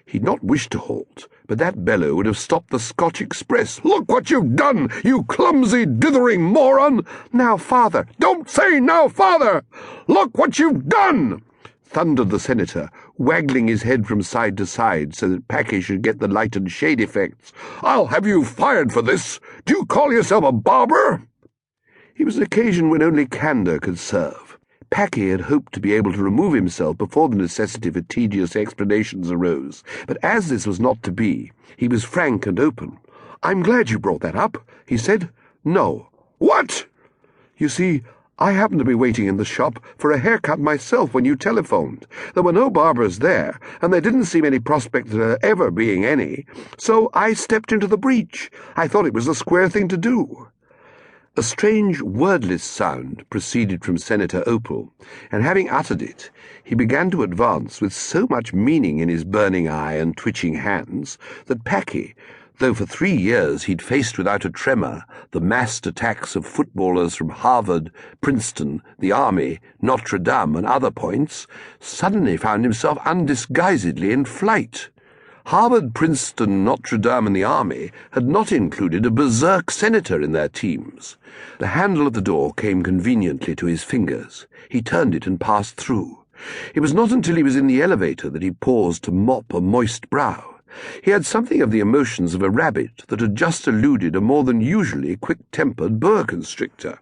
He'd not wished to halt, but that bellow would have stopped the Scotch express. "Look what you've done, you clumsy, dithering moron!" "Now, father—" "Don't say now, father! Look what you've done!" thundered the senator, waggling his head from side to side so that Packy should get the light and shade effects. "I'll have you fired for this! Do you call yourself a barber?" It was an occasion when only candour could serve. Packy had hoped to be able to remove himself before the necessity for tedious explanations arose, but as this was not to be, he was frank and open. "I'm glad you brought that up," he said. "No." "What?" "You see, I happened to be waiting in the shop for a haircut myself when you telephoned. There were no barbers there, and there didn't seem any prospect of there ever being any, so I stepped into the breach. I thought it was the square thing to do." A strange, wordless sound proceeded from Senator Opal, and having uttered it, he began to advance with so much meaning in his burning eye and twitching hands that Packy, though for 3 years he'd faced without a tremor the massed attacks of footballers from Harvard, Princeton, the Army, Notre Dame, and other points, suddenly found himself undisguisedly in flight. Harvard, Princeton, Notre Dame, and the Army had not included a berserk senator in their teams. The handle of the door came conveniently to his fingers. He turned it and passed through. It was not until he was in the elevator that he paused to mop a moist brow. He had something of the emotions of a rabbit that had just eluded a more than usually quick-tempered boa constrictor.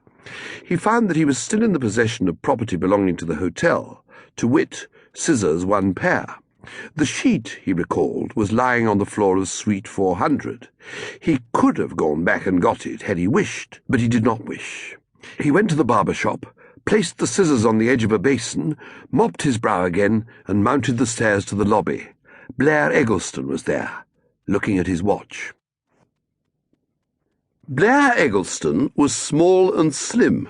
He found that he was still in the possession of property belonging to the hotel, to wit, scissors 1 pair. The sheet, he recalled, was lying on the floor of Suite 400. He could have gone back and got it had he wished, but he did not wish. He went to the barber shop, placed the scissors on the edge of a basin, mopped his brow again, and mounted the stairs to the lobby. Blair Eggleston was there, looking at his watch. Blair Eggleston was small and slim,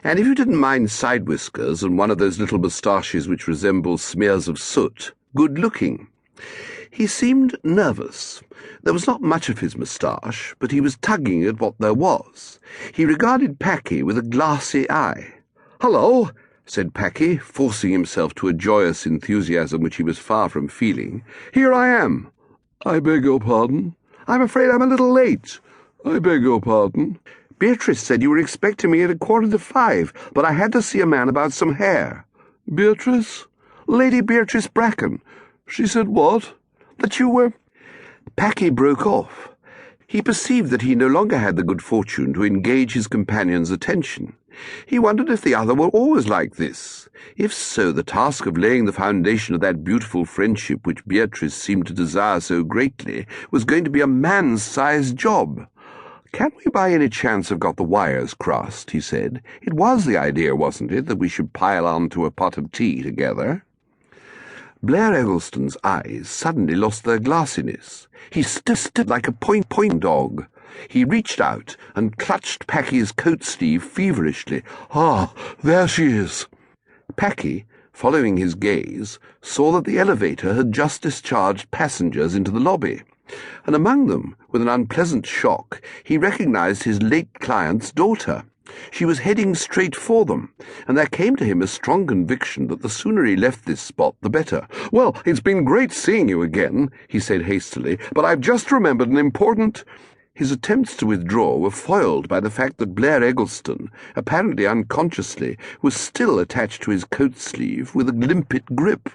and if you didn't mind side whiskers and one of those little moustaches which resemble smears of soot, good-looking. He seemed nervous. There was not much of his moustache, but he was tugging at what there was. He regarded Packy with a glassy eye. "Hello," said Packy, forcing himself to a joyous enthusiasm which he was far from feeling. "Here I am." "I beg your pardon?" "I'm afraid I'm a little late." "I beg your pardon?" "Beatrice said you were expecting me at 4:45, but I had to see a man about some hair." "Beatrice?" "Lady Beatrice Bracken." "She said what?" "That you were—" Packy broke off. He perceived that he no longer had the good fortune to engage his companion's attention. He wondered if the other were always like this. If so, the task of laying the foundation of that beautiful friendship which Beatrice seemed to desire so greatly was going to be a man-sized job. "Can't we by any chance have got the wires crossed?" he said. "It was the idea, wasn't it, that we should pile on to a pot of tea together?" Blair Eggleston's eyes suddenly lost their glassiness. He stood like a point dog. He reached out and clutched Packy's coat sleeve feverishly. "Ah, there she is." Packy, following his gaze, saw that the elevator had just discharged passengers into the lobby, and among them, with an unpleasant shock, he recognized his late client's daughter. She was heading straight for them, and there came to him a strong conviction that the sooner he left this spot, the better. "Well, it's been great seeing you again," he said hastily, "but I've just remembered an important—" His attempts to withdraw were foiled by the fact that Blair Eggleston, apparently unconsciously, was still attached to his coat sleeve with a limpet grip.